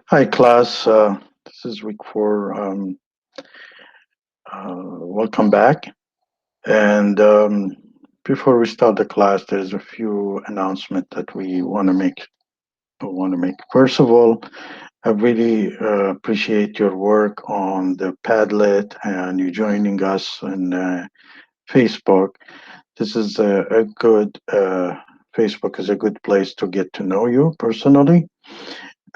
Hi, class. This is week four. Welcome back. And before we start the class, there's a few announcements that we want to make. First of all, I really appreciate your work on the Padlet and you joining us on Facebook. This is a good. Facebook is a good place to get to know you personally.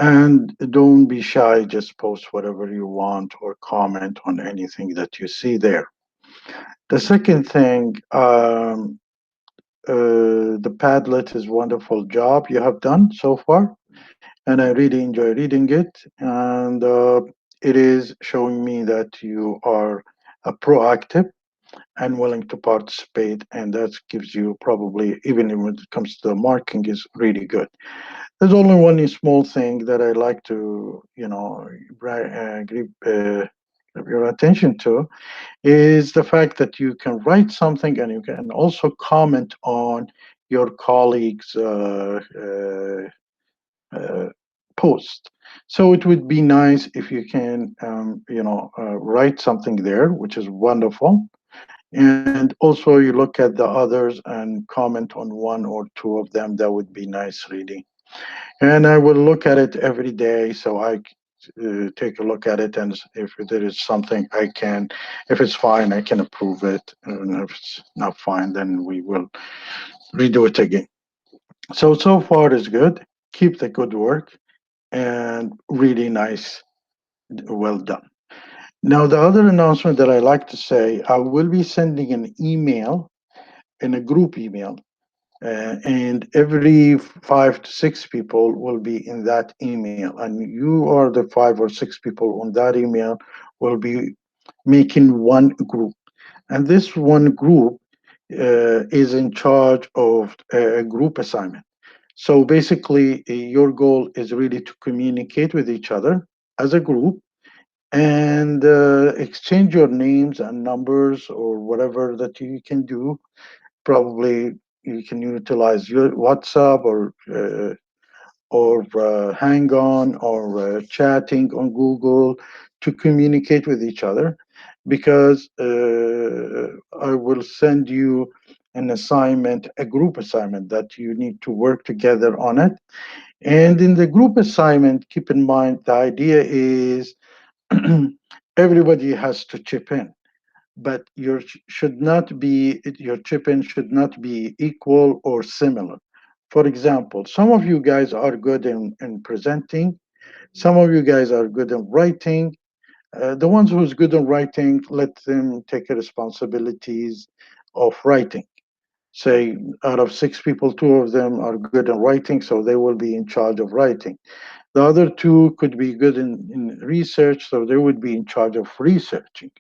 And don't be shy, just post whatever you want or comment on anything that you see there. The second thing, the Padlet is wonderful job you have done so far, and I really enjoy reading it. And it is showing me that you are proactive and willing to participate, and that gives you probably, even when it comes to the marking, is really good. There's only one small thing that I like to, give your attention to is the fact that you can write something and you can also comment on your colleagues' uh, post. So it would be nice if you can, write something there, which is wonderful. And also you look at the others and comment on one or two of them. That would be nice, really. And I will look at it every day, so I take a look at it, and if there is something I can, if it's fine, I can approve it, and if it's not fine, then we will redo it again. So far is good. Keep the good work, and really nice, well done. Now, the other announcement that I like to say, I will be sending an email, in a group email. And every 5 to 6 people will be in that email, and you are the 5 or 6 people on that email will be making one group. And this one group is in charge of a group assignment. So basically, your goal is really to communicate with each other as a group and exchange your names and numbers or whatever that you can do. Probably you can utilize your WhatsApp or hang on or chatting on Google to communicate with each other, because I will send you an assignment, a group assignment that you need to work together on it. And in the group assignment, keep in mind the idea is everybody has to chip in, but your chip-in should not be equal or similar. For example, some of you guys are good in presenting, some of you guys are good in writing. The ones who's good in writing, let them take the responsibilities of writing. Say out of 6 people, 2 of them are good in writing, so they will be in charge of writing. The other two could be good in research, so they would be in charge of researching.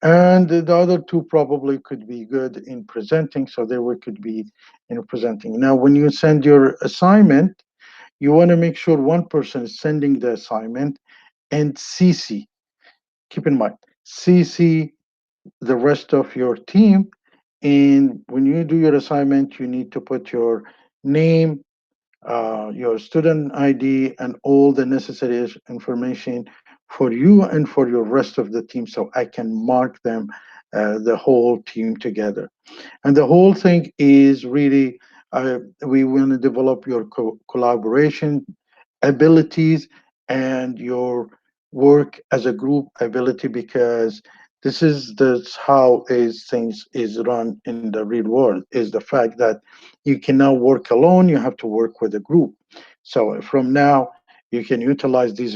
And the other two probably could be good in presenting, so they could be in presenting. Now, when you send your assignment, you want to make sure one person is sending the assignment and CC. Keep in mind, CC the rest of your team. And when you do your assignment, you need to put your name, your student ID, and all the necessary information for you and for your rest of the team, so I can mark them, the whole team together. And the whole thing is really, we want to develop your collaboration abilities and your work as a group ability, because this how is things is run in the real world, is the fact that you cannot work alone, you have to work with a group. So from now you can utilize these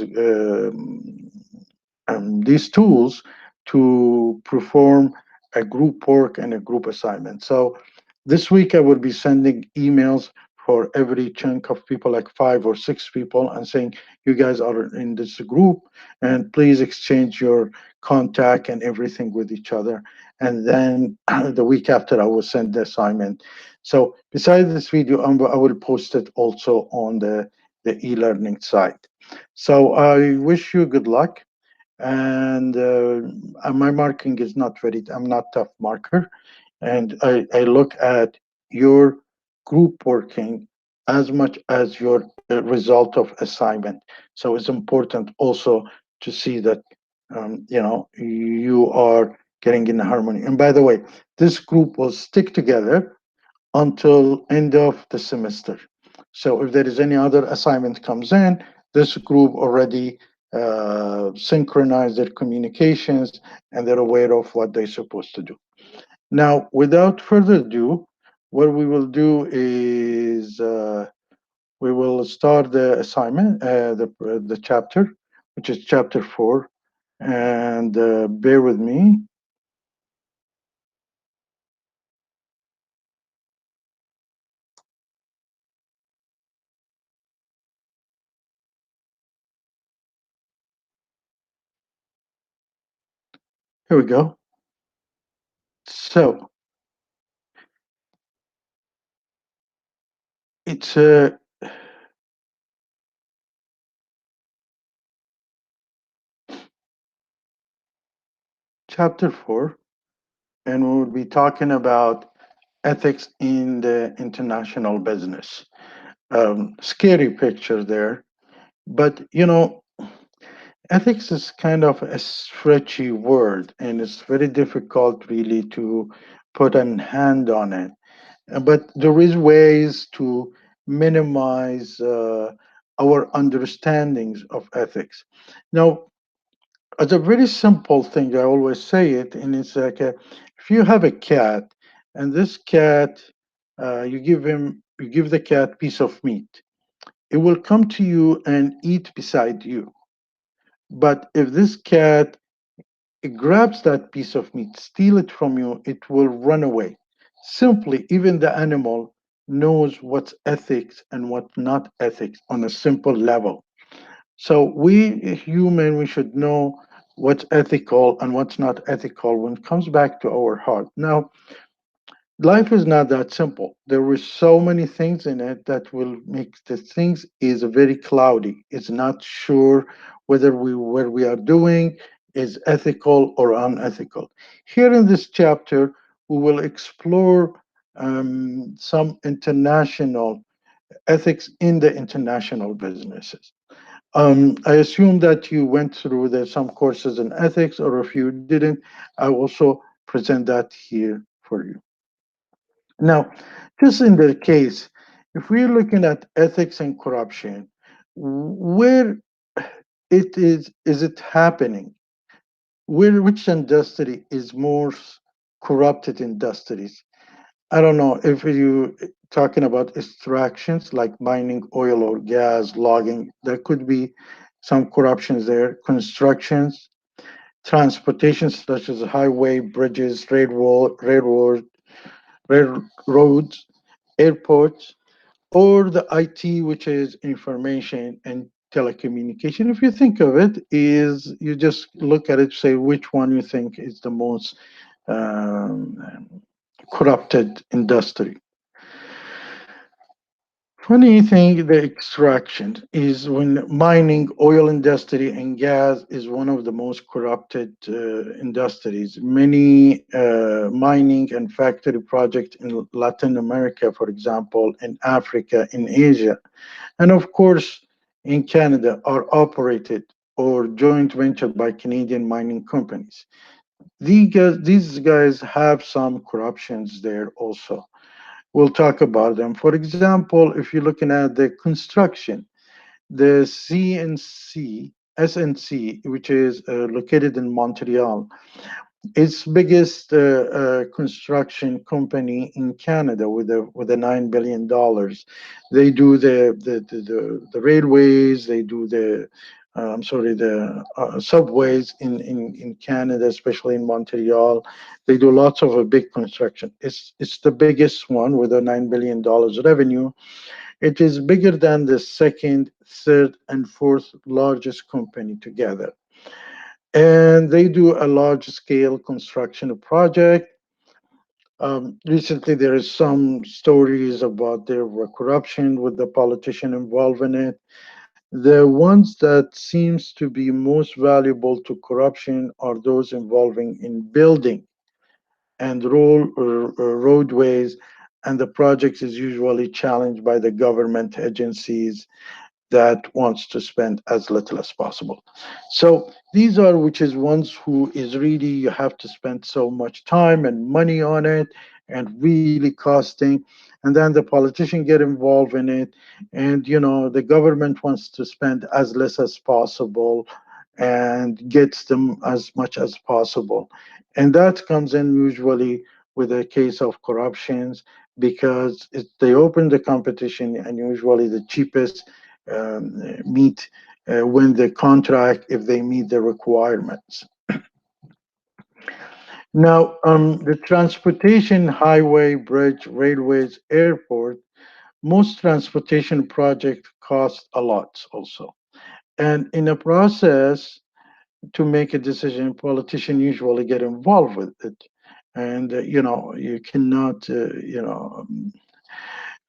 tools to perform a group work and a group assignment. So this week I will be sending emails for every chunk of people, like 5 or 6 people, and saying, you guys are in this group and please exchange your contact and everything with each other. And then the week after, I will send the assignment. So besides this video, I will post it also on the e-learning site. So I wish you good luck. And my marking is not very, I'm not tough marker. And I look at your group working as much as your result of assignment. So it's important also to see that you are getting in harmony. And by the way, this group will stick together until end of the semester. So if there is any other assignment comes in, this group already synchronize their communications and they're aware of what they're supposed to do. Now, without further ado, what we will do is we will start the assignment, the chapter, which is chapter 4, and bear with me. Here we go. So it's chapter 4, and we will be talking about ethics in the international business. Scary picture there, but ethics is kind of a stretchy word, and it's very difficult really to put a hand on it. But there is ways to minimize our understandings of ethics. Now, as a very simple thing, I always say it, and it's like if you have a cat, and this cat, you give the cat piece of meat, it will come to you and eat beside you. But if this cat it grabs that piece of meat, steal it from you, it will run away. Simply, even the animal knows what's ethics and what's not ethics on a simple level. So we human, we should know what's ethical and what's not ethical when it comes back to our heart. Now, life is not that simple. There were so many things in it that will make the things is very cloudy. It's not sure whether we what we are doing is ethical or unethical. Here in this chapter, we will explore some international ethics in the international businesses. I assume that you went through some courses in ethics, or if you didn't, I also present that here for you. Now, just in the case, if we're looking at ethics and corruption, where is it happening? Which industry is more corrupted industries? I don't know if you talking about extractions like mining oil or gas, logging, there could be some corruptions there. Constructions, transportation such as highway, bridges, railroads, airports, or the IT, which is information and telecommunication. If you think of it, is you just look at it, say which one you think is the most corrupted industry. Funny thing, the extraction is when mining, oil industry, and gas is one of the most corrupted industries. Many mining and factory projects in Latin America, for example, in Africa, in Asia, and of course in Canada, are operated or joint ventured by Canadian mining companies. These guys have some corruptions there also. We'll talk about them. For example, if you're looking at the construction, the SNC, which is located in Montreal, its biggest construction company in Canada with a $9 billion. They do the railways. They do I'm sorry, the subways in Canada, especially in Montreal. They do lots of big construction. It's the biggest one with a $9 billion revenue. It is bigger than the second, third, and fourth largest company together, and they do a large scale construction project. Recently, there is some stories about their corruption with the politician involved in it. The ones that seems to be most valuable to corruption are those involving in building and roadways and the project is usually challenged by the government agencies that wants to spend as little as possible. So these are which is ones who is really you have to spend so much time and money on it and really costing, and then the politician get involved in it, and the government wants to spend as less as possible and gets them as much as possible, and that comes in usually with a case of corruptions because they open the competition and usually the cheapest meet win the contract if they meet the requirements. Now, the transportation, highway, bridge, railways, airport, most transportation projects cost a lot also. And in a process to make a decision, politicians usually get involved with it. And, you cannot,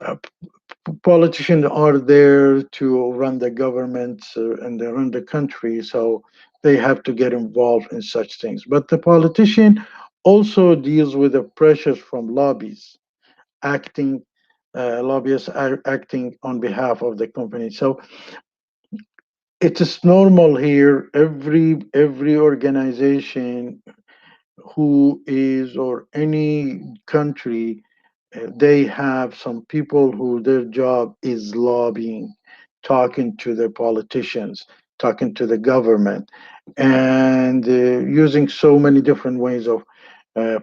uh, politicians are there to run the government and they run the country, so they have to get involved in such things. But the politician also deals with the pressures from lobbies, acting lobbyists are acting on behalf of the company. So it is normal here. Every organization who is or any country, they have some people who their job is lobbying, talking to the politicians, talking to the government, and using so many different ways of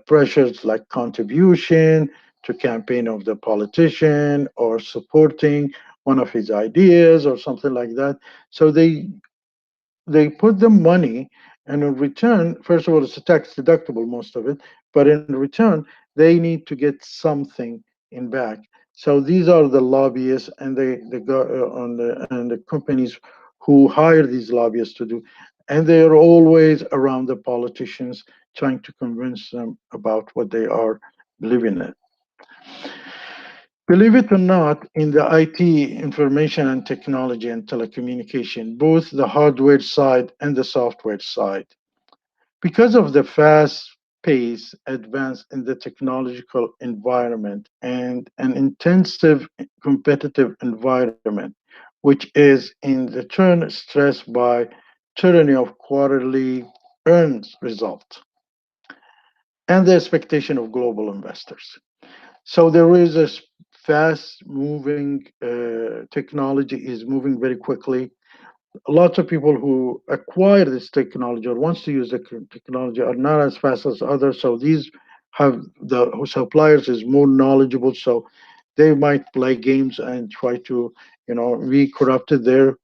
pressures like contribution to campaign of the politician or supporting one of his ideas or something like that. So they put the money, and in return, first of all, it's a tax deductible, most of it, but in return, they need to get something in back. So these are the lobbyists and the companies who hire these lobbyists to do, and they are always around the politicians trying to convince them about what they are believing in. Believe it or not, in the IT, information and technology and telecommunication, both the hardware side and the software side, because of the fast pace advance in the technological environment and an intensive competitive environment, which is in the turn stressed by tyranny of quarterly earned result and the expectation of global investors. So there is a fast moving technology is moving very quickly. Lots of people who acquire this technology or wants to use the technology are not as fast as others. So these have the suppliers is more knowledgeable. So they might play games and try to, be corrupted there.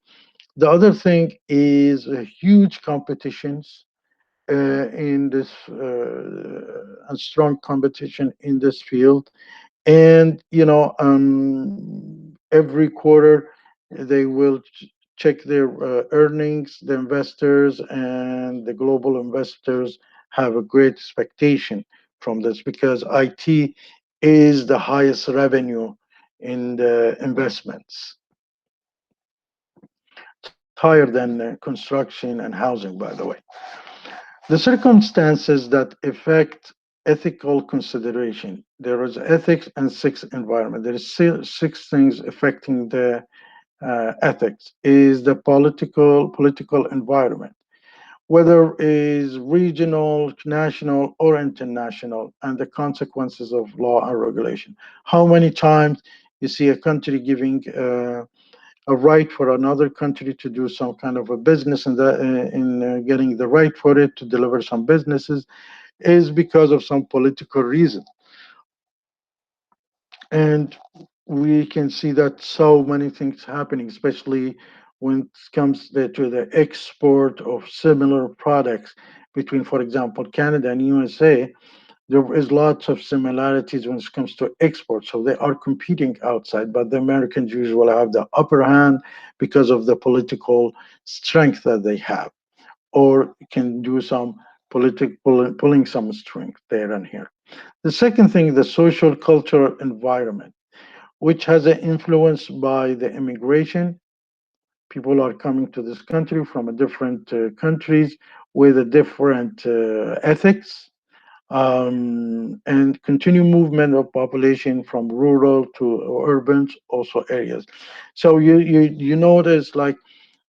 The other thing is huge competitions in this and strong competition in this field, and every quarter they will check their earnings. The investors and the global investors have a great expectation from this because IT is the highest revenue in the investments. It's higher than construction and housing, by the way. The circumstances that affect ethical consideration. There is ethics and six environment. There is six things affecting the ethics. Is the political environment, whether is regional, national, or international, and the consequences of law and regulation. How many times you see a country giving a right for another country to do some kind of a business, and in getting the right for it to deliver some businesses is because of some political reason. And we can see that so many things happening, especially when it comes to the export of similar products between, for example, Canada and USA. There is lots of similarities when it comes to export. So they are competing outside, but the Americans usually have the upper hand because of the political strength that they have, or can do some pulling some strength there and here. The second thing, the social cultural environment, which has an influence by the immigration. People are coming to this country from a different countries with a different ethics, and continue movement of population from rural to urban also areas. So you notice like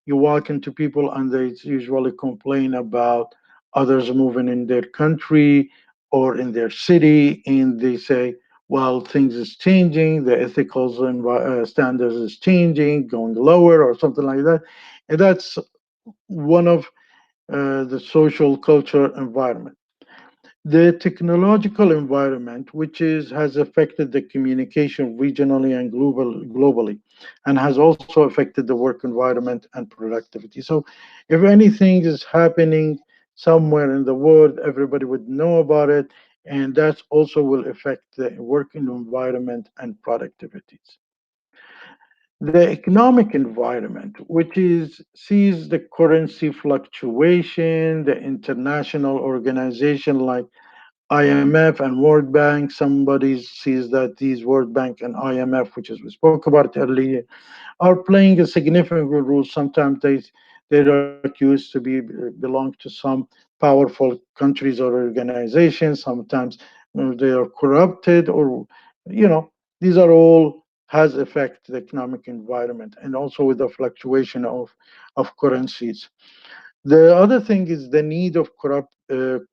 you walk into people and they usually complain about others moving in their country or in their city, and they say, well, things is changing, the ethical standards is changing, going lower or something like that. And that's one of the social culture environment. The technological environment, which has affected the communication regionally and globally, and has also affected the work environment and productivity. So, if anything is happening somewhere in the world, everybody would know about it, and that also will affect the working environment and productivities. The economic environment, which sees the currency fluctuation, the international organization like IMF and World Bank. Somebody sees that these World Bank and IMF, which is we spoke about earlier, are playing a significant role. Sometimes they don't used to be belong to some powerful countries or organizations. Sometimes they are corrupted, or these are all has affect the economic environment, and also with the fluctuation of currencies. The other thing is the need of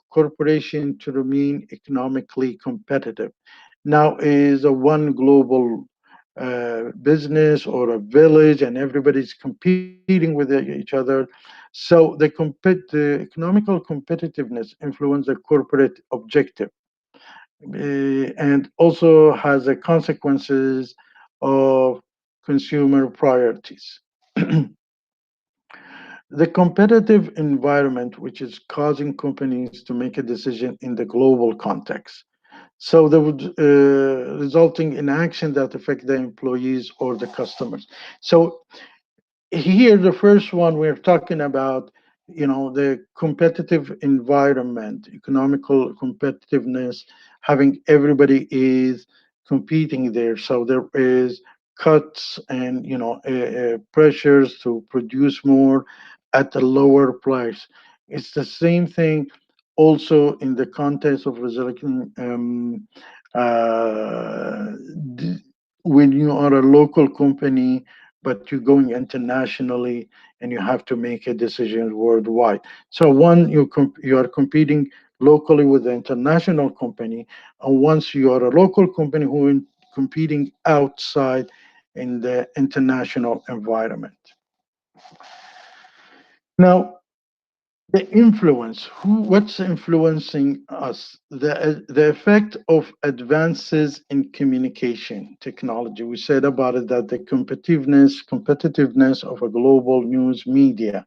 corporation to remain economically competitive. Now is a one global business or a village, and everybody's competing with each other. So the economical competitiveness influence the corporate objective, and also has the consequences of consumer priorities. The competitive environment, which is causing companies to make a decision in the global context. So that would resulting in action that affect the employees or the customers. So here, the first one we're talking about, the competitive environment, economical competitiveness, having everybody is competing there. So there is cuts and pressures to produce more at a lower price. It's the same thing also in the context of resulting uh, d- when you are a local company but you're going internationally and you have to make a decision worldwide. So one, you are competing locally with the international company, and once you are a local company who is competing outside in the international environment. Now, the influence, what's influencing us? The effect of advances in communication technology. We said about it that the competitiveness of a global news media.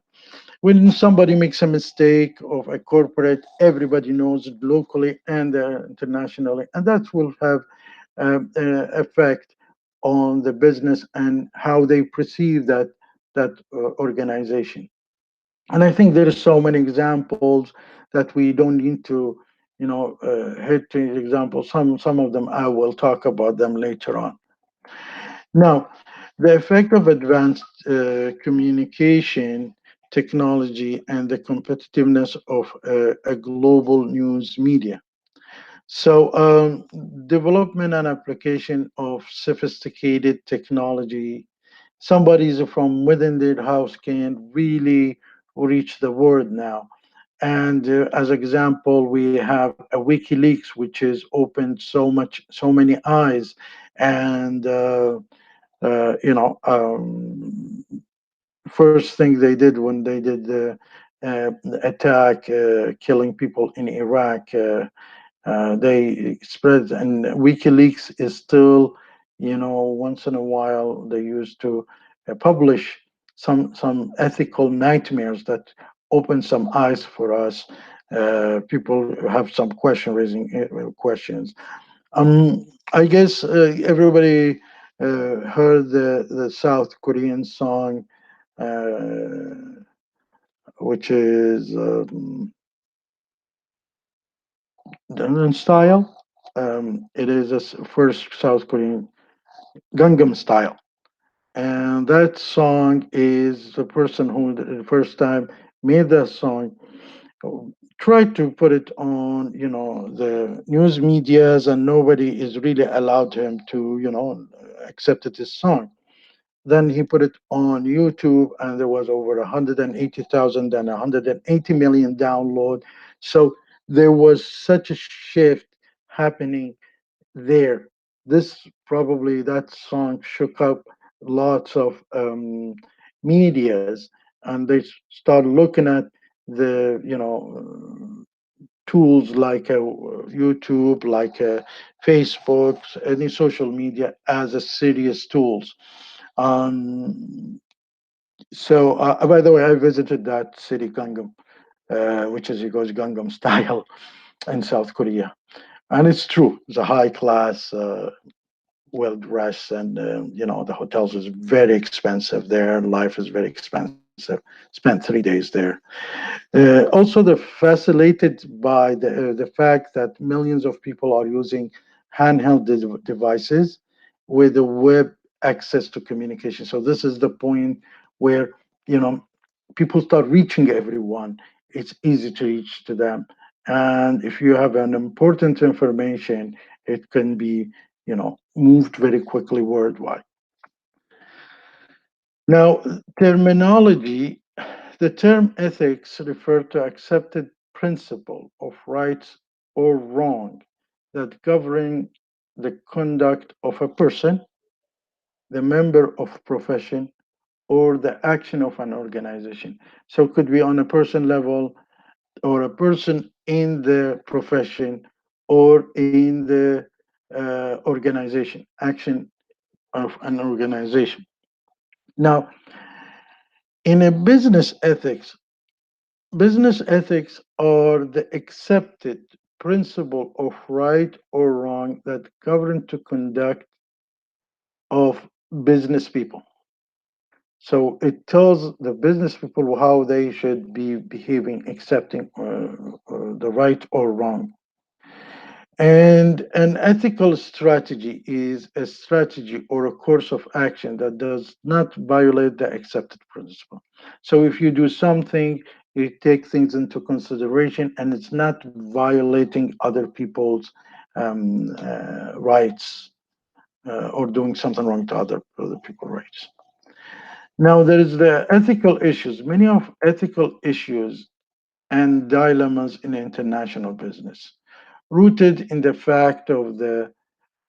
When somebody makes a mistake of a corporate, everybody knows it locally and internationally, and that will have effect on the business and how they perceive that organization. And I think there are so many examples that we don't need to hit the examples. Some of them I will talk about them later on. Now, the effect of advanced communication technology and the competitiveness of a global news media. So, development and application of sophisticated technology. Somebody's from within their house can really reach the world now. And as example, we have a WikiLeaks, which has opened so many eyes, and first thing they did when they did the attack, killing people in Iraq. They spread, and WikiLeaks is still, once in a while they used to publish some ethical nightmares that open some eyes for us. People have some raising questions. I guess everybody heard the South Korean song, uh, which is Gangnam Style. It is a first South Korean Gangnam Style, and that song is the person who the first time made that song try to put it on, the news medias, and nobody is really allowed him to, accept his song. Then he put it on YouTube, and there was over 180,000 and 180 million download. So there was such a shift happening there. This probably that song shook up lots of medias, and they start looking at the tools like YouTube, like Facebook, any social media as a serious tools. Um, by the way, I visited that city, Gangnam, which is, it goes Gangnam style in South Korea, and it's true. It's a high class, well dressed, and the hotels is very expensive there. Life is very expensive. Spent 3 days there. Also, they're facilitated by the fact that millions of people are using handheld devices with the web access to communication. So this is the point where you know people start reaching everyone. It's easy to reach to them, and if you have an important information, it can be moved very quickly worldwide. Now, terminology, the term ethics refer to accepted principle of rights or wrong that govern the conduct of a person, the member of profession, or the action of an organization. So it could be on a person level, or a person in the profession, or in the organization, action of an organization. Now, in a business ethics are the accepted principle of right or wrong that govern to conduct of business people. So it tells the business people how they should be behaving, accepting the right or wrong. And an ethical strategy is a strategy or a course of action that does not violate the accepted principle. So if you do something, you take things into consideration, and it's not violating other people's rights, or doing something wrong to other people's rights. Now, there is the ethical issues. Many of ethical issues and dilemmas in international business, rooted in the fact of the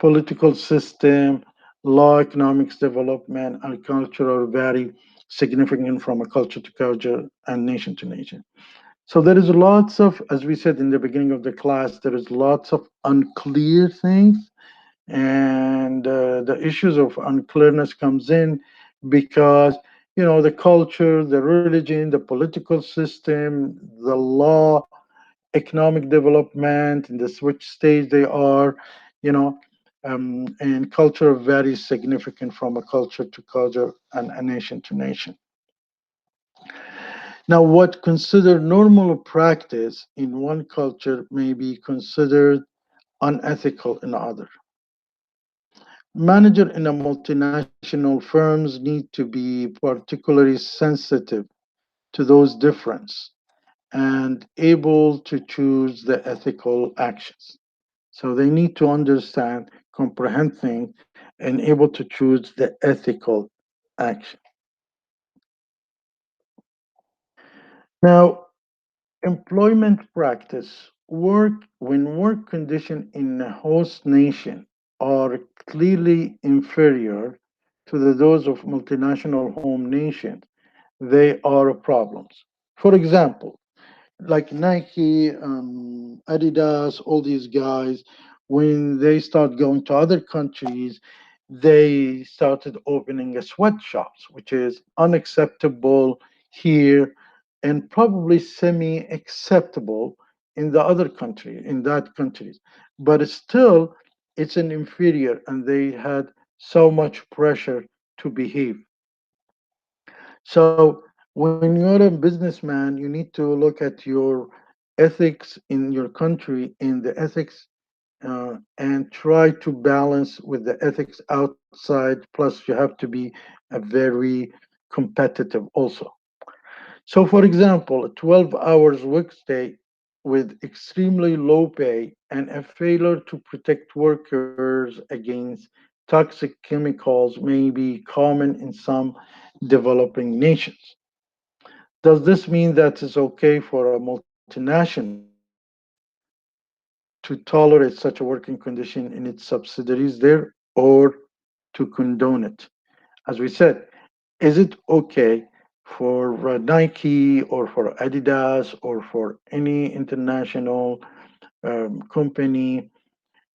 political system, law, economics development, and culture are very significant from a culture to culture and nation to nation. So there is lots of, as we said in the beginning of the class, there is lots of unclear things, and the issues of unclearness comes in because the culture, the religion, the political system, the law, economic development, in the which stage they are, you know, and culture varies significant from a culture to culture and a nation to nation. Now, what considered normal practice in one culture may be considered unethical in other. Manager in a multinational firms need to be particularly sensitive to those differences and able to choose the ethical actions. So they need to understand, comprehend things, and able to choose the ethical action. Now, employment practice work when work conditions in a host nation are clearly inferior to those of multinational home nations, they are problems. For example, like Nike, Adidas, all these guys, when they start going to other countries, they started opening a sweatshops, which is unacceptable here and probably semi-acceptable in the other country, in that countries. But still, it's an inferior, and they had so much pressure to behave. So when you're a businessman, you need to look at your ethics in your country, in the ethics, and try to balance with the ethics outside. Plus, you have to be a very competitive also. So, for example, a 12 hours workday with extremely low pay and a failure to protect workers against toxic chemicals may be common in some developing nations. Does this mean that it's okay for a multinational to tolerate such a working condition in its subsidiaries there or to condone it? As we said, is it okay for Nike or for Adidas or for any international company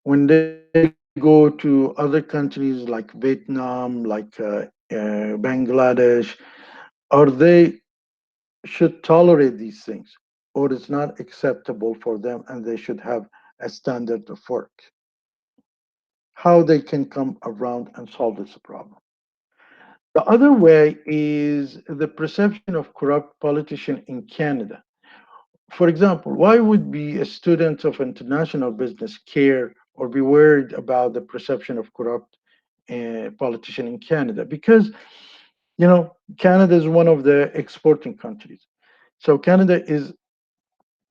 when they go to other countries like Vietnam, like Bangladesh, or they should tolerate these things, or it's not acceptable for them and they should have a standard of work? How they can come around and solve this problem? The other way is the perception of corrupt politician in Canada. For example, why would be a student of international business care or be worried about the perception of corrupt politician in Canada? Because Canada is one of the exporting countries. So Canada is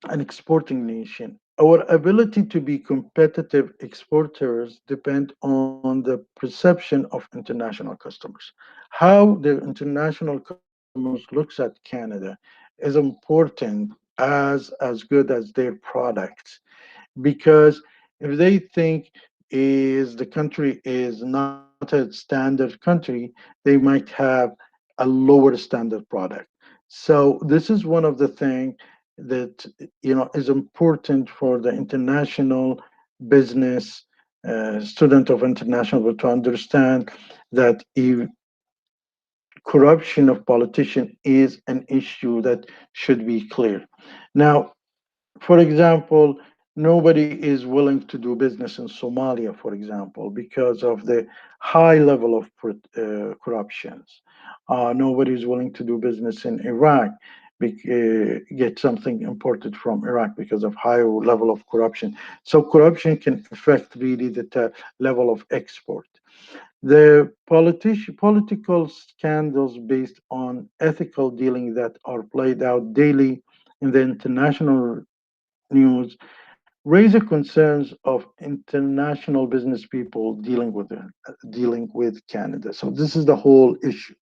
an exporting nation. Our ability to be competitive exporters depend on the perception of international customers. How the international customers looks at Canada is important as good as their products, because if they think is the country is not a standard country, they might have a lower standard product. So this is one of the things that is important for the international business student of international to understand that if corruption of politician is an issue that should be clear. Now, for example, nobody is willing to do business in Somalia, for example, because of the high level of corruptions. Nobody is willing to do business in Iraq, get something imported from Iraq because of high level of corruption. So corruption can affect really the level of export. The political scandals based on ethical dealing that are played out daily in the international news raise the concerns of international business people dealing with Canada. So this is the whole issue: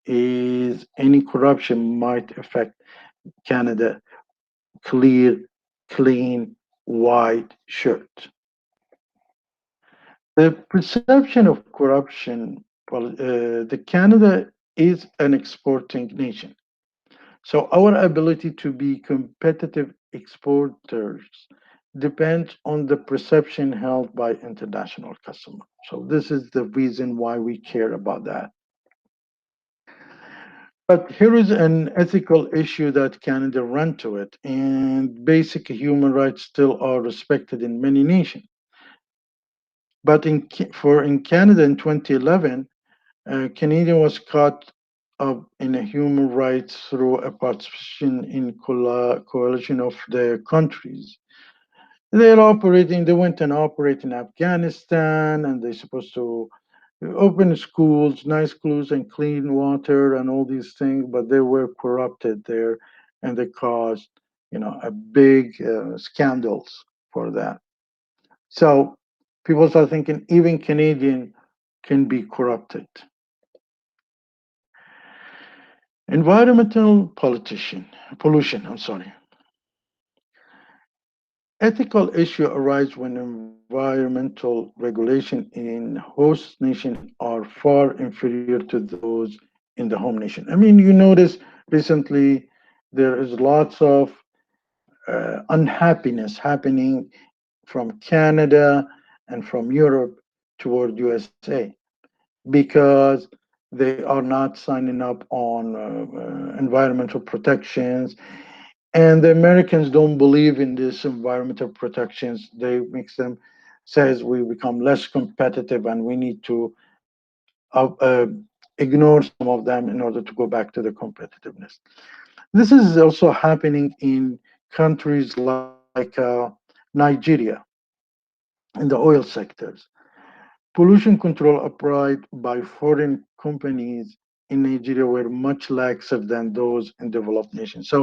is any corruption might affect Canada clear, clean, white shirt. The perception of corruption, the Canada is an exporting nation. So our ability to be competitive exporters depends on the perception held by international customers. So this is the reason why we care about that. But here is an ethical issue that Canada ran to it, and basic human rights still are respected in many nations. But in Canada in 2011, Canadian was caught up in a human rights through a participation in coalition of the countries. They went and operate in Afghanistan, and they're supposed to open schools, nice schools, and clean water and all these things, but they were corrupted there, and they caused, a big scandals for that. So people start thinking even Canadian can be corrupted. Environmental pollution. I'm sorry. Ethical issue arise when environmental regulation in host nation are far inferior to those in the home nation. I mean, you notice recently there is lots of unhappiness happening from Canada and from Europe toward USA because they are not signing up on environmental protections, and the Americans don't believe in this environmental protections. They makes them says we become less competitive and we need to uh, uh, ignore some of them in order to go back to the competitiveness. This is also happening in countries like Nigeria in the oil sectors. Pollution control applied by foreign companies in Nigeria were much laxer than those in developed nations. So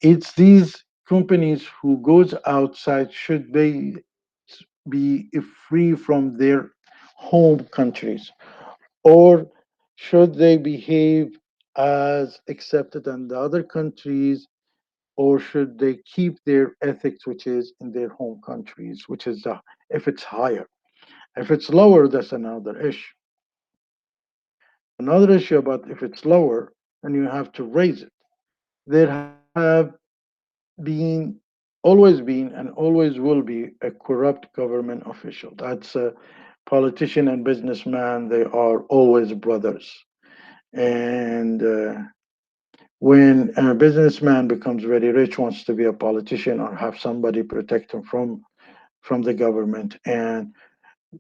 it's these companies who goes outside, should they be free from their home countries, or should they behave as accepted in the other countries, or should they keep their ethics, which is in their home countries, which is if it's higher. If it's lower, that's another issue. Another issue about if it's lower, then you have to raise it. There have been, always been, and always will be a corrupt government official. That's a politician and businessman. They are always brothers. And when a businessman becomes very rich, wants to be a politician or have somebody protect him from the government, and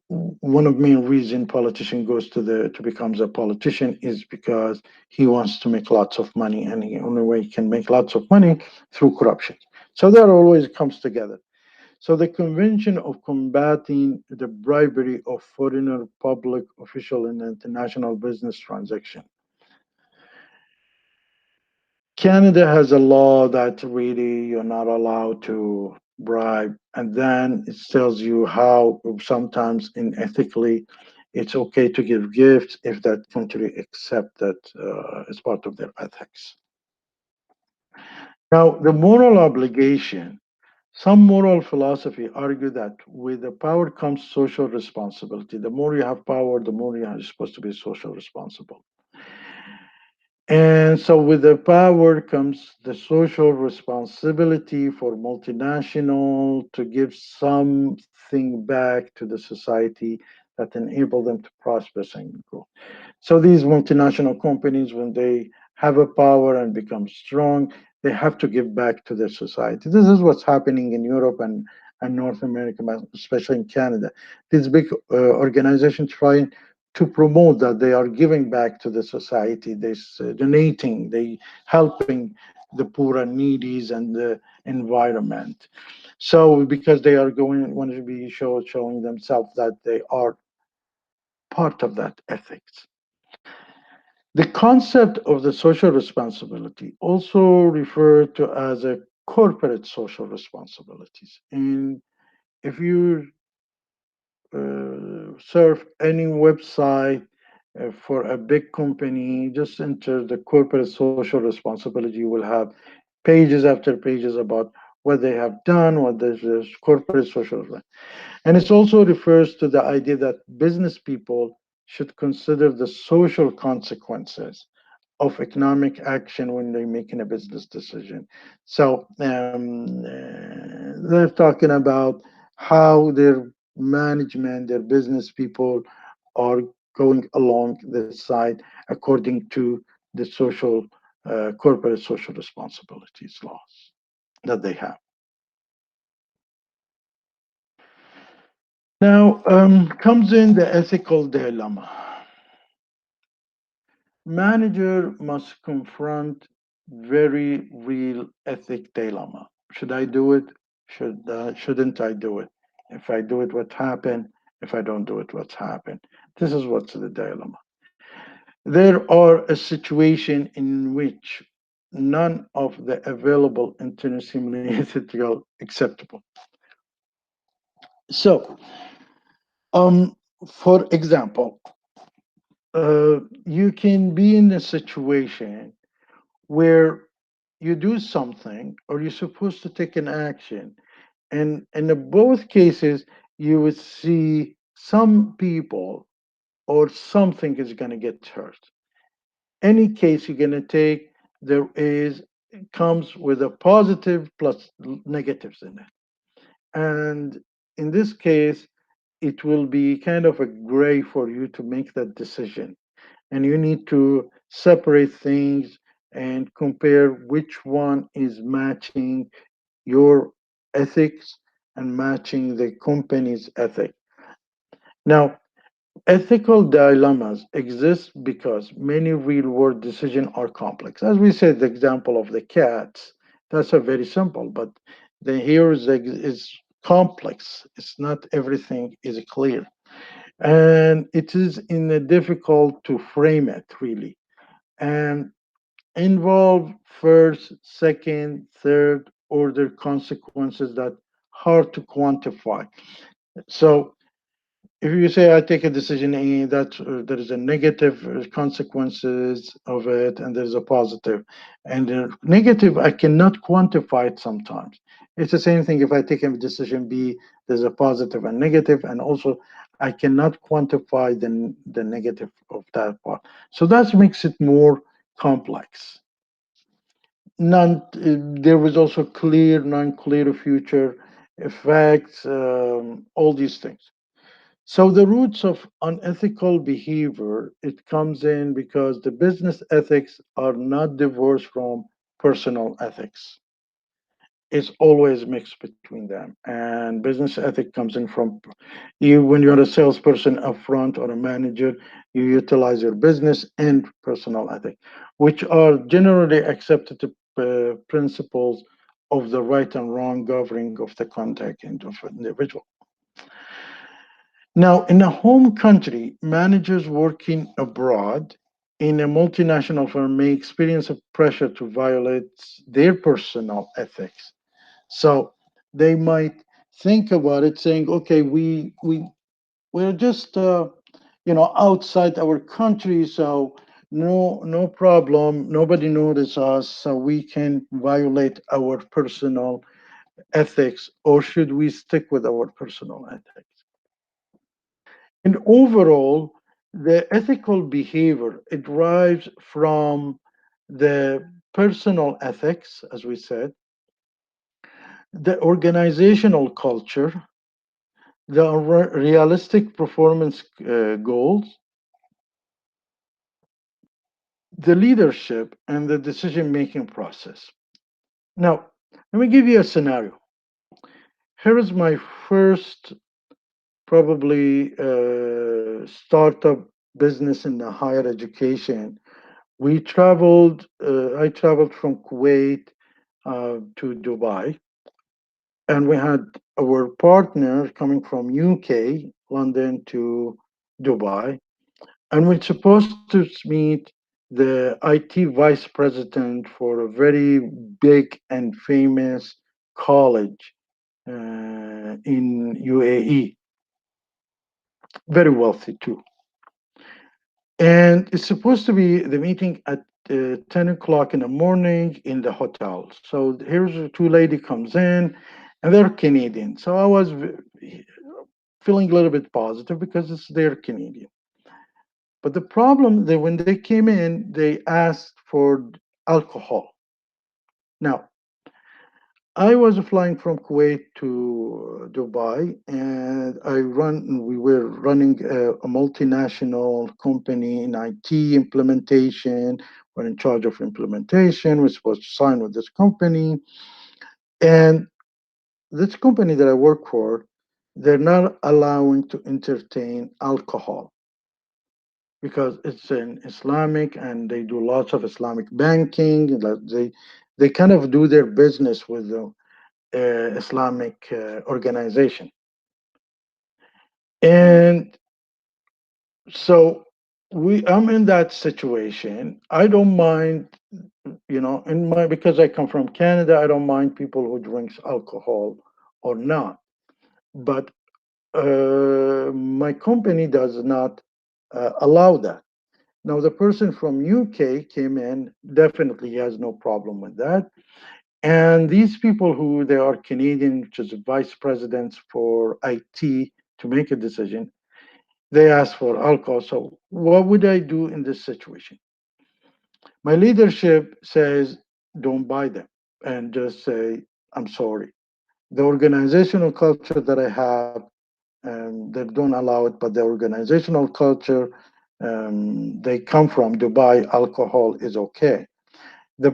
one of the main reason politician goes to becomes a politician is because he wants to make lots of money, and the only way he can make lots of money through corruption. So that always comes together. So the Convention of Combating the Bribery of Foreigner Public Official in International Business Transaction. Canada has a law that really you're not allowed to bribe, and then it tells you how sometimes unethically it's okay to give gifts if that country accept that as part of their ethics. Now, the moral obligation. Some moral philosophy argue that with the power comes social responsibility. The more you have power, the more you are supposed to be social responsible. And so, with the power comes the social responsibility for multinational to give something back to the society that enable them to prosper and grow. So these multinational companies, when they have a power and become strong, they have to give back to their society. This is what's happening in Europe and North America, especially in Canada. These big organizations trying to promote that they are giving back to the society, they donating, they helping the poor and needies and the environment. So because they are going want to be showing themselves that they are part of that ethics. The concept of the social responsibility also referred to as a corporate social responsibilities. And if you surf any website for a big company, just enter the corporate social responsibility. You will have pages after pages about what they have done, what the corporate social. And it also refers to the idea that business people should consider the social consequences of economic action when they're making a business decision. So they're talking about how their management, their business people are going along the side according to the social, corporate social responsibilities laws that they have. Now comes in the ethical dilemma. Manager must confront very real ethic dilemma. Should I do it? Shouldn't I do it? If I do it, what happened? If I don't do it, what's happened? This is what's the dilemma. There are a situation in which none of the available internal simulated are acceptable. So, um, for example, you can be in a situation where you do something or you're supposed to take an action, and in both cases you would see some people or something is going to get hurt. Any case you're going to take, there is comes with a positive plus negatives in it, and in this case it will be kind of a gray for you to make that decision, and you need to separate things and compare which one is matching your ethics and matching the company's ethic. Now, ethical dilemmas exist because many real world decisions are complex. As we said, the example of the cats, that's a very simple, but the here is complex. It's not everything is clear. And it is in a difficult to frame it really. and involve first, second, third order consequences that hard to quantify. So if you say I take a decision A, that there is a negative consequences of it, and there's a positive, and the negative I cannot quantify it sometimes. It's the same thing if I take a decision B, there's a positive and negative, and also I cannot quantify the negative of that part. So that makes it more complex. Non, there was also clear, non-clear future effects, all these things. So the roots of unethical behavior, it comes in because the business ethics are not divorced from personal ethics. It's always mixed between them. And business ethic comes in from you when you're a salesperson upfront or a manager, you utilize your business and personal ethic, which are generally accepted principles of the right and wrong governing of the conduct and of an individual. Now, in a home country, managers working abroad in a multinational firm may experience a pressure to violate their personal ethics. So they might think about it, saying, "Okay, we're just outside our country, so no problem. Nobody notices us, so we can violate our personal ethics, or should we stick with our personal ethics?" And overall, the ethical behavior, it derives from the personal ethics, as we said, the organizational culture, the realistic performance goals, the leadership, and the decision making process. Now, let me give you a scenario. Here is my first, probably, startup business in the higher education. I traveled from Kuwait to Dubai, and we had our partner coming from UK, London to Dubai, and we're supposed to meet the IT vice president for a very big and famous college in UAE, very wealthy too. And it's supposed to be the meeting at 10 o'clock in the morning in the hotel. So here's the two lady comes in, and they're Canadian. So I was feeling a little bit positive because they're Canadian. But the problem that when they came in, they asked for alcohol. Now, I was flying from Kuwait to Dubai, and we were running a multinational company in IT implementation. We're in charge of implementation. We're supposed to sign with this company. And this company that I work for, they're not allowing to entertain alcohol because it's an Islamic and they do lots of Islamic banking. They kind of do their business with the Islamic organization. And so I'm in that situation. I don't mind, in my because I come from Canada, I don't mind people who drinks alcohol or not. But my company does not allow that. Now, the person from UK came in, definitely has no problem with that. And these people who they are Canadian, which is vice presidents for IT to make a decision, they ask for alcohol. So what would I do in this situation? My leadership says, don't buy them and just say, I'm sorry. The organizational culture that I have, they don't allow it, but the organizational culture they come from, Dubai, alcohol is okay.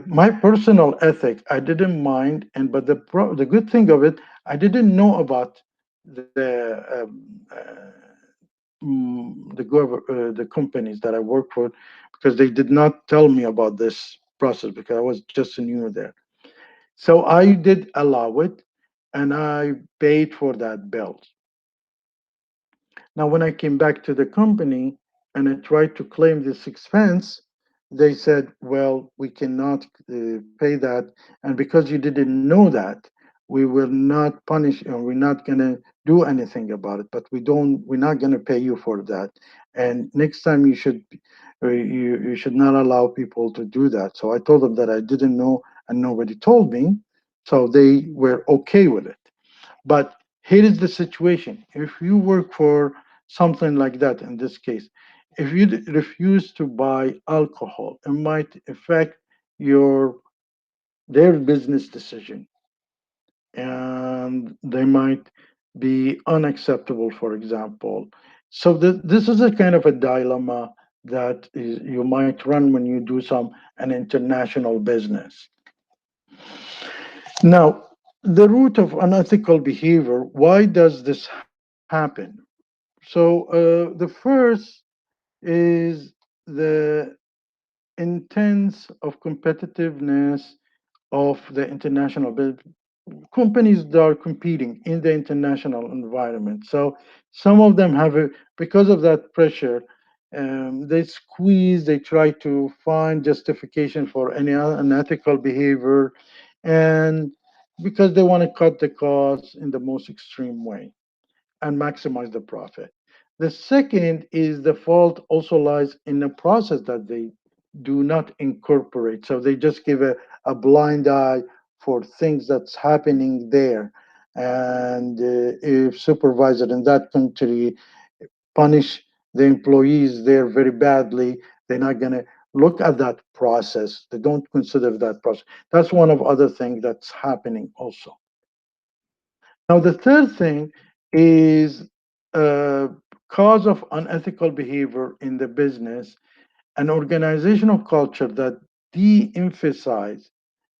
My personal ethic, I didn't mind, and but the good thing of it, I didn't know about the companies that I work for because they did not tell me about this process because I was just new there. So I did allow it, and I paid for that bill. Now, when I came back to the company and I tried to claim this expense, they said, well, we cannot pay that. And because you didn't know that, we will not punish you. We're not going to do anything about it, but we're not going to pay you for that. And next time you should not allow people to do that. So I told them that I didn't know and nobody told me. So they were okay with it. But here is the situation. If you work for something like that, in this case, if you refuse to buy alcohol, it might affect your their business decision, and they might be unacceptable, for example. So this is a kind of a dilemma that you might run when you do an international business. Now, the root of unethical behavior, why does this happen? The first is the intense of competitiveness of the international companies that are competing in the international environment. So some of them because of that pressure, they squeeze, they try to find justification for any unethical behavior, and because they want to cut the costs in the most extreme way and maximize the profit. The second is the fault also lies in the process that they do not incorporate. So they just give a blind eye for things that's happening there. And if supervisor in that country punish the employees there very badly, they're not going to look at that process. They don't consider that process. That's one of other things that's happening also. Now, the third thing is uh, cause of unethical behavior in the business, an organizational culture that de-emphasize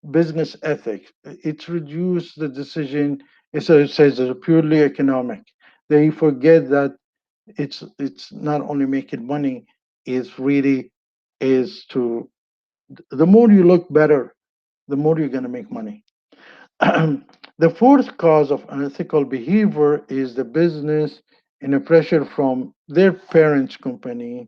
business ethics. It's reduced the decision. It says it's purely economic. They forget that it's not only making money. It's really is to the more you look better, the more you're going to make money. The fourth cause of unethical behavior is the business and a pressure from their parents' company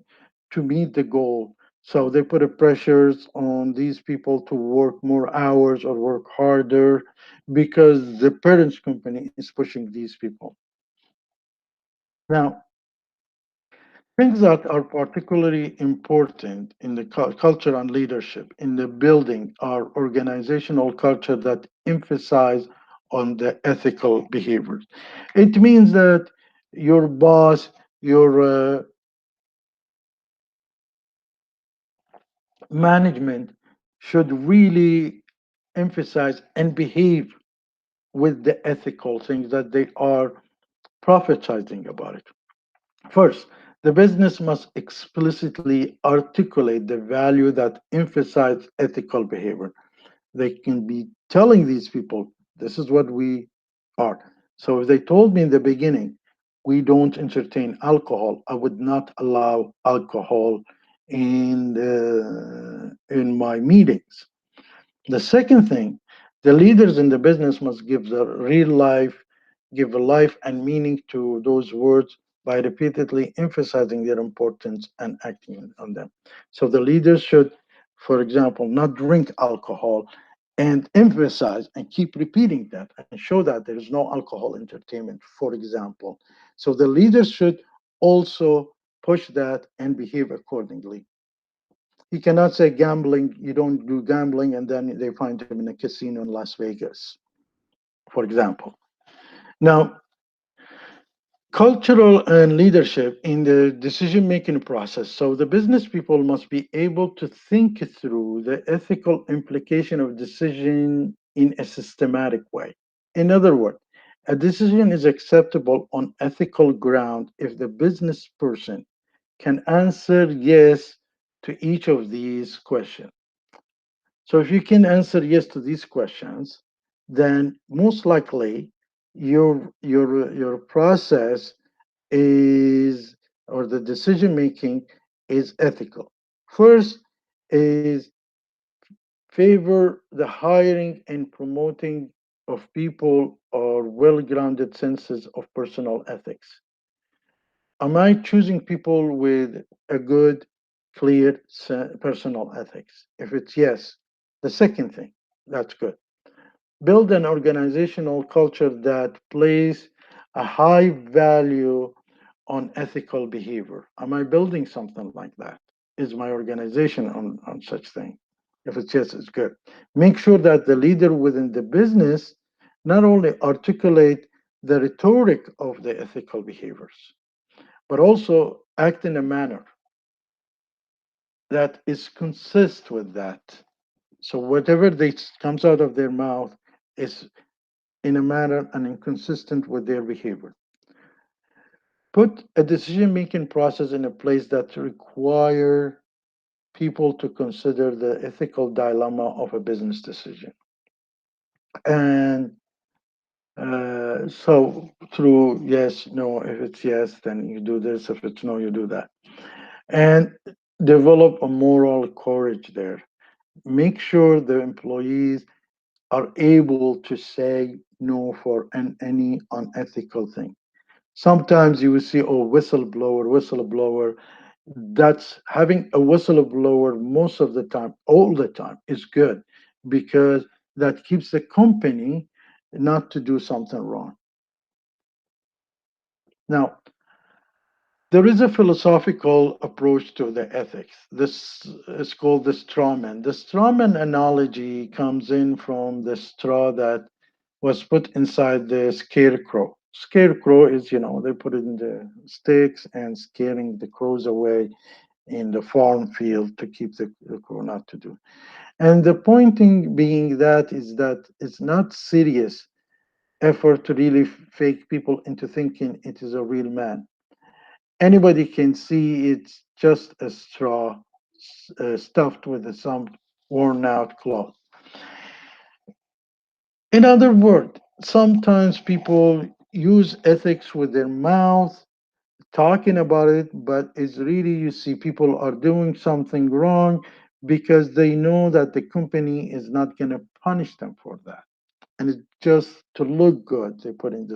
to meet the goal. So they put a pressures on these people to work more hours or work harder because the parents' company is pushing these people. Now, things that are particularly important in the culture and leadership in the building are organizational culture that emphasize on the ethical behaviors. It means that your boss, your management should really emphasize and behave with the ethical things that they are prophetizing about it. First, the business must explicitly articulate the value that emphasizes ethical behavior. They can be telling these people, this is what we are. So if they told me in the beginning, we don't entertain alcohol, I would not allow alcohol in my meetings. The second thing, the leaders in the business must give a life and meaning to those words by repeatedly emphasizing their importance and acting on them. So the leaders should, for example, not drink alcohol and emphasize and keep repeating that and show that there is no alcohol entertainment, for example. So the leaders should also push that and behave accordingly. You cannot say gambling, you don't do gambling, and then they find him in a casino in Las Vegas, for example. Now, cultural and leadership in the decision making process. So, the business people must be able to think through the ethical implication of decision in a systematic way. In other words, a decision is acceptable on ethical ground if the business person can answer yes to each of these questions. So if you can answer yes to these questions, then most likely your process is or the decision making is ethical. First is favor the hiring and promoting of people or well-grounded senses of personal ethics. Am I choosing people with a good clear personal ethics? If it's yes, the second thing, that's good. Build an organizational culture that places a high value on ethical behavior. Am I building something like that? Is my organization on such thing? If it's yes, it's good. Make sure that the leader within the business not only articulate the rhetoric of the ethical behaviors, but also act in a manner that is consist with that. So whatever they comes out of their mouth is in a manner and inconsistent with their behavior. Put a decision making process in a place that require people to consider the ethical dilemma of a business decision. And so through yes, no, if it's yes, then you do this. If it's no, you do that. And develop a moral courage there. Make sure the employees are able to say no for any unethical thing. Sometimes you will see, oh, whistleblower, whistleblower. That's having a whistleblower most of the time, all the time, is good because that keeps the company not to do something wrong. Now, there is a philosophical approach to the ethics. This is called the straw man. The straw man analogy comes in from the straw that was put inside the scarecrow. Scarecrow is, they put it in the sticks and scaring the crows away in the farm field to keep the crow not to do. And the pointing being that is that it's not serious effort to really fake people into thinking it is a real man. Anybody can see it's just a straw stuffed with some worn out cloth. In other words, sometimes people use ethics with their mouth, talking about it, but it's really you see people are doing something wrong because they know that the company is not going to punish them for that. And it's just to look good, they put in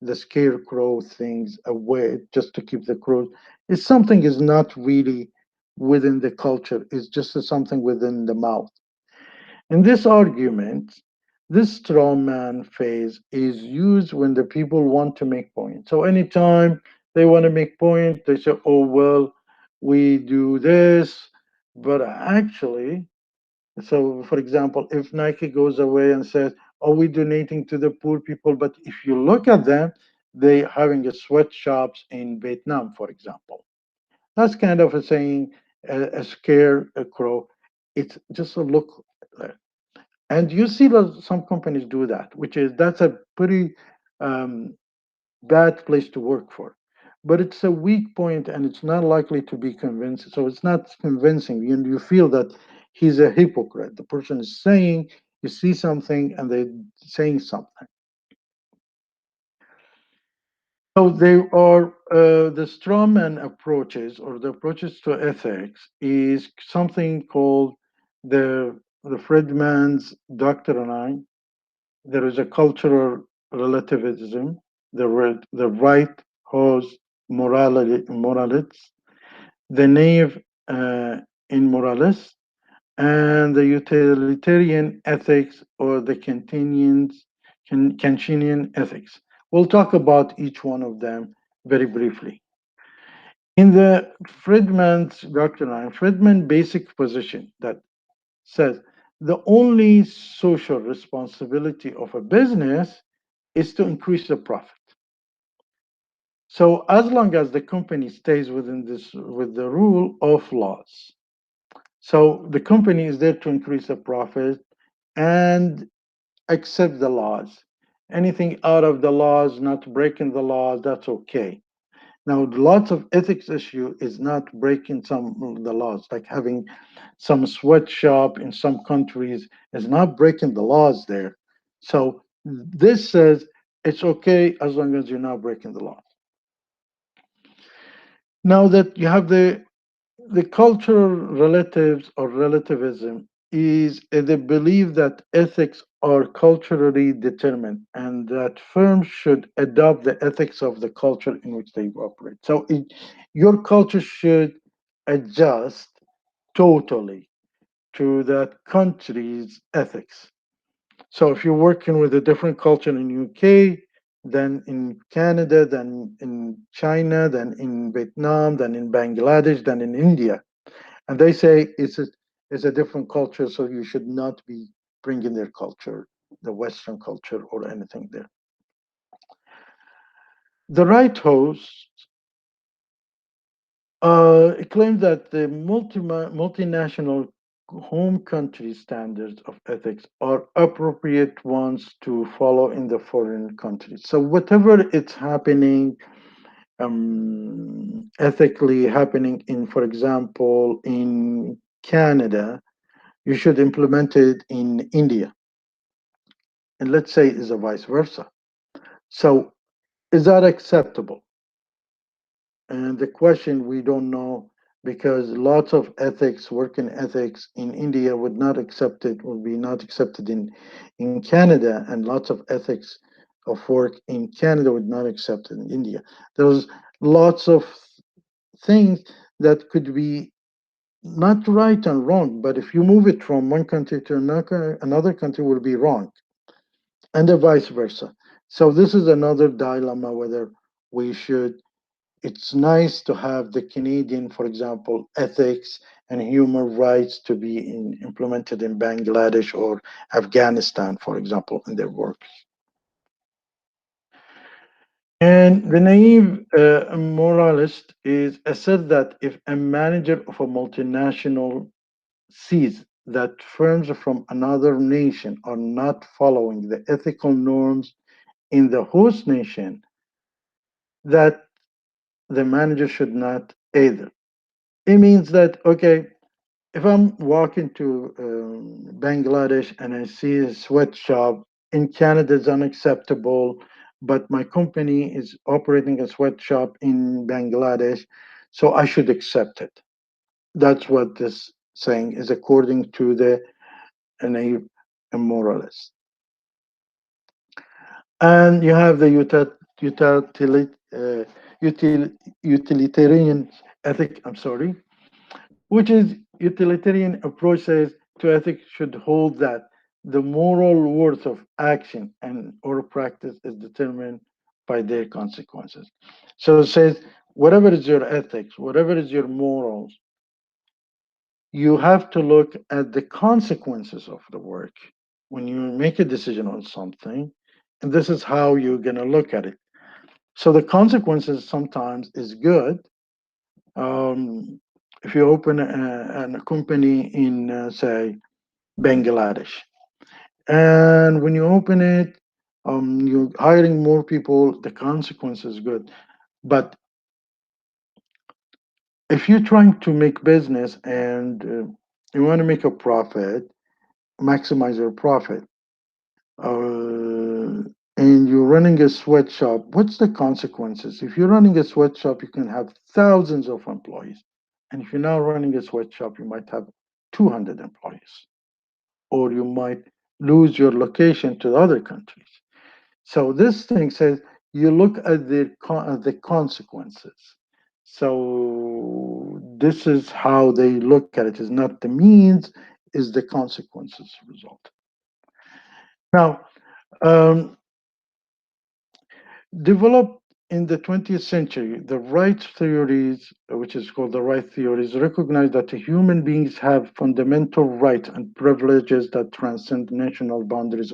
the scarecrow things away just to keep the crows. It's something is not really within the culture. It's just something within the mouth. In this argument, this straw man phase is used when the people want to make point. So anytime they want to make point, they say, "Oh well, we do this," but actually, so for example, if Nike goes away and says, "Are we donating to the poor people?" But if you look at them, they having a sweatshops in Vietnam, for example. That's kind of a saying, a scare a crow. It's just a look. And you see that some companies do that, which is that's a pretty um, bad place to work for. But it's a weak point, and it's not likely to be convincing. So it's not convincing. You feel that he's a hypocrite. The person is saying you see something, and they're saying something. So there are the strawman approaches or the approaches to ethics is something called the Friedman's doctrine. There is a cultural relativism, the right host moralists, the naive immoralist, and the utilitarian ethics or the Kantian ethics. We'll talk about each one of them very briefly. In the Friedman's doctrine, Friedman's basic position that says the only social responsibility of a business is to increase the profit. So as long as the company stays within this with the rule of laws. So the company is there to increase the profit and accept the laws. Anything out of the laws, not breaking the laws, that's okay. Now, lots of ethics issue is not breaking some of the laws, like having some sweatshop in some countries is not breaking the laws there. So this says it's okay as long as you're not breaking the law. Now that you have the cultural relatives or relativism is the belief that ethics are culturally determined and that firms should adopt the ethics of the culture in which they operate. So your culture should adjust totally to that country's ethics. So if you're working with a different culture in UK, than in Canada, than in China, than in Vietnam, than in Bangladesh, than in India, and they say it's a different culture, so you should not be bringing their culture, the Western culture, or anything there. The right host claims that the multinational home country standards of ethics are appropriate ones to follow in the foreign countries. So whatever it's happening, ethically happening in, for example, in Canada, you should implement it in India. And let's say is a vice versa. So is that acceptable? And the question we don't know, because lots of ethics, working ethics in India would not accept it, would be not accepted in Canada, and lots of ethics of work in Canada would not accept it in India. There's lots of things that could be not right and wrong, but if you move it from one country to another country will be wrong, and the vice versa. So this is another dilemma whether we should. It's nice to have the Canadian, for example, ethics and human rights to be implemented in Bangladesh or Afghanistan, for example, in their work. And the naive moralist is assert that if a manager of a multinational sees that firms from another nation are not following the ethical norms in the host nation, that the manager should not either. It means that, okay, if I'm walking to Bangladesh and I see a sweatshop in Canada is unacceptable, but my company is operating a sweatshop in Bangladesh, so I should accept it. That's what this saying is according to the naive immoralist. And you have the utilitarian ethic, I'm sorry, which is utilitarian approach says to ethics should hold that the moral worth of action and or practice is determined by their consequences. So it says whatever is your ethics, whatever is your morals, you have to look at the consequences of the work when you make a decision on something, and this is how you're going to look at it. So the consequences sometimes is good. If you open a company in, say, Bangladesh, and when you open it, you're hiring more people, the consequence is good. But if you're trying to make business and you want to make a profit, maximize your profit, and you're running a sweatshop, what's the consequences? If you're running a sweatshop, you can have thousands of employees. And if you're now running a sweatshop, you might have 200 employees, or you might lose your location to other countries. So this thing says you look at the consequences. So this is how they look at it. Is not the means, is the consequences result. Now, um, developed in the 20th century, the rights theories, which is called the right theories, recognize that human beings have fundamental rights and privileges that transcend national boundaries.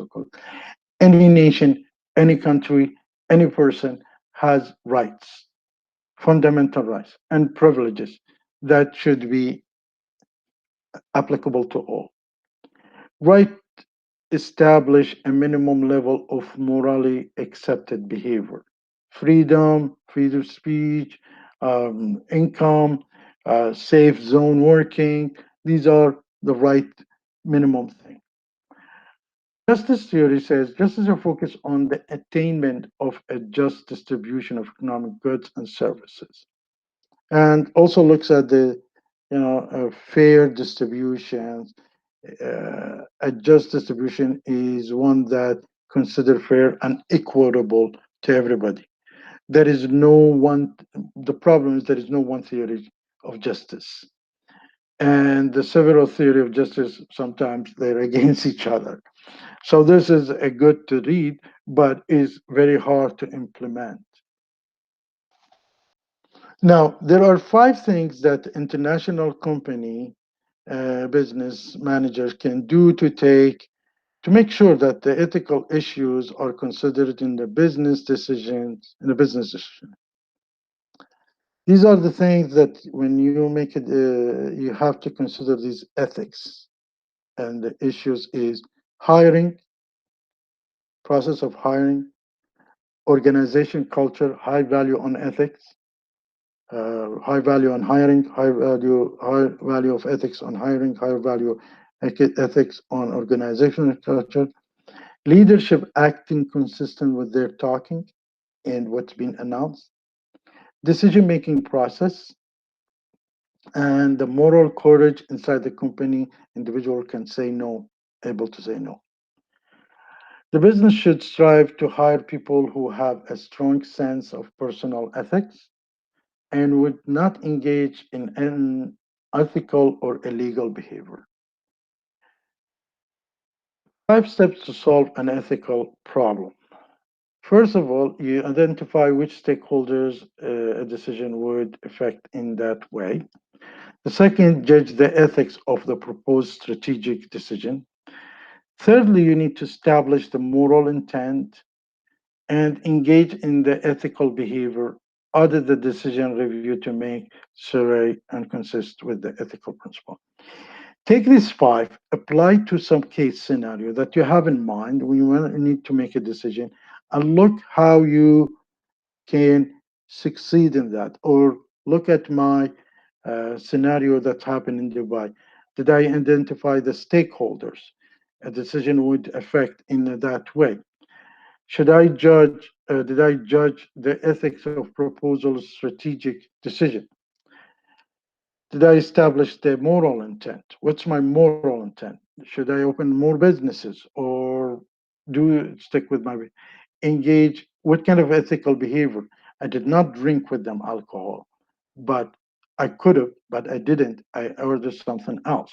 Any nation, any country, any person has rights, fundamental rights, and privileges that should be applicable to all. Right establish a minimum level of morally accepted behavior. Freedom of speech, income, safe zone working. These are the right minimum thing. Justice theory says justice is focused on the attainment of a just distribution of economic goods and services, and also looks at the fair distribution. A just distribution is one that consider fair and equitable to everybody. There is no one. The problem is there is no one theory of justice. And the civil theory of justice, sometimes they're against each other. So this is a good to read, but is very hard to implement. Now, there are five things that international company business managers can do to make sure that the ethical issues are considered in the business decisions in the business decision. These are the things that when you make it, you have to consider these ethics. And the issues is hiring, process of hiring, organization culture, high value on ethics, high value on hiring, high value of ethics on hiring, high value ethics on organizational culture, leadership acting consistent with their talking and what's been announced, decision making process, and the moral courage inside the company. Individual can say no, able to say no. The business should strive to hire people who have a strong sense of personal ethics and would not engage in unethical or illegal behavior. Five steps to solve an ethical problem. First of all, you identify which stakeholders a decision would affect in that way. The second, judge the ethics of the proposed strategic decision. Thirdly, you need to establish the moral intent and engage in the ethical behavior, audit the decision review to make sure and consist with the ethical principle. Take these five, apply to some case scenario that you have in mind when you need to make a decision, and look how you can succeed in that. Or look at my scenario that happened in Dubai. Did I identify the stakeholders a decision would affect in that way? Should I judge? Did I judge the ethics of proposal's strategic decision? Did I establish the moral intent? What's my moral intent? Should I open more businesses or do stick with my engage? What kind of ethical behavior? I did not drink with them alcohol, but I could have, but I didn't. I ordered something else.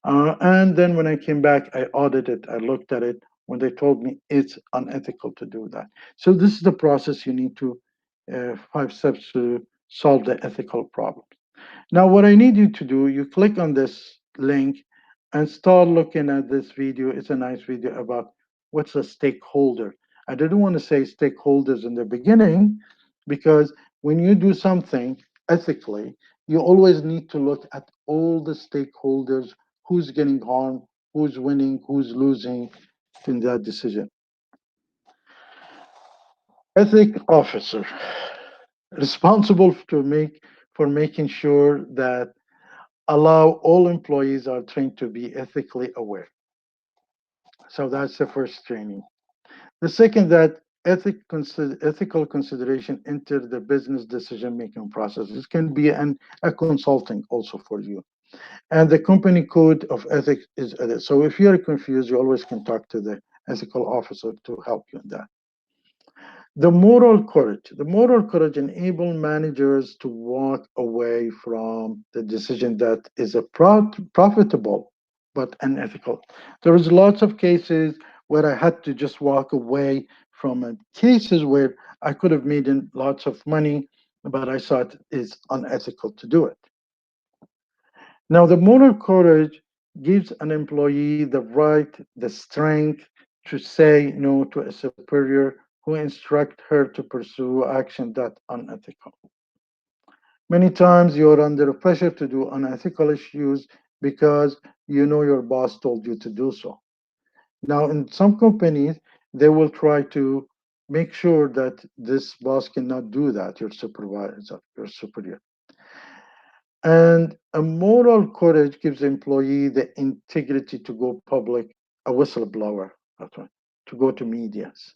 And then when I came back, I audited, I looked at it when they told me it's unethical to do that. So this is the process you need to, five steps to solve the ethical problem. Now, what I need you to do, you click on this link and start looking at this video. It's a nice video about what's a stakeholder. I didn't want to say stakeholders in the beginning because when you do something ethically, you always need to look at all the stakeholders, who's getting harmed, who's winning, who's losing in that decision. Ethic officer responsible to make for making sure that allow all employees are trained to be ethically aware. So that's the first training. The second, that ethical consideration enter the business decision making process. This can be a consulting also for you. And the company code of ethics is so if you're confused, you always can talk to the ethical officer to help you in that. The moral courage. The moral courage enable managers to walk away from the decision that is a profitable but unethical. There is lots of cases where I had to just walk away from cases where I could have made in lots of money, but I thought it's unethical to do it. Now, the moral courage gives an employee the right, the strength to say no to a superior who instruct her to pursue action that unethical. Many times you're under pressure to do unethical issues because you know your boss told you to do so. Now, in some companies, they will try to make sure that this boss cannot do that, your supervisor, your superior. And a moral courage gives the employee the integrity to go public, a whistleblower, that's right, to go to medias.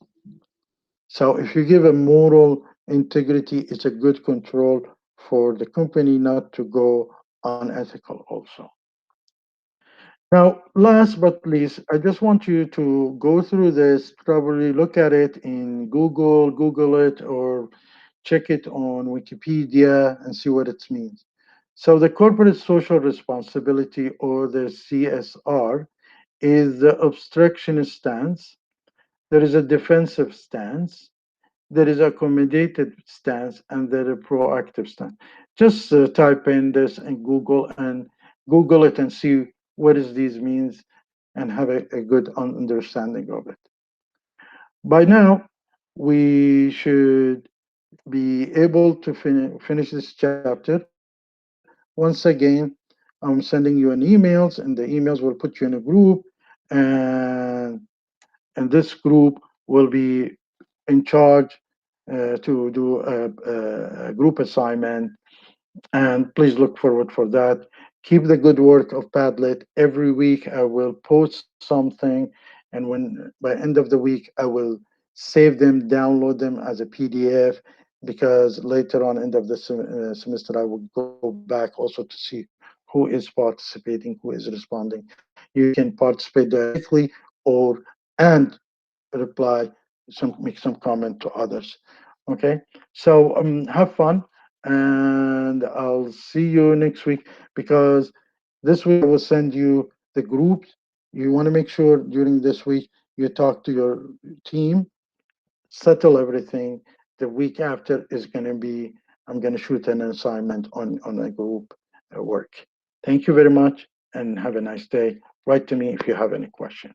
So if you give a moral integrity, it's a good control for the company not to go unethical also. Now, last but least, I just want you to go through this, probably look at it in Google it, or check it on Wikipedia and see what it means. So the corporate social responsibility, or the CSR, is the obstructionist stance. There is a defensive stance, there is accommodative stance, and there is a proactive stance. Just type in this in Google and Google it and see what is these means and have a good understanding of it. By now, we should be able to finish this chapter. Once again, I'm sending you an emails, and the emails will put you in a group, and and this group will be in charge to do a group assignment, and please look forward for that. Keep the good work of Padlet. Every week I will post something, and when by end of the week I will save them, download them as a PDF, because later on end of the semester I will go back also to see who is participating, who is responding. You can participate directly or and reply, make some comment to others. Okay, so have fun, and I'll see you next week, because this week I will send you the groups. You want to make sure during this week you talk to your team, settle everything. The week after is going to be, I'm going to shoot an assignment on a group work. Thank you very much and have a nice day. Write to me if you have any question.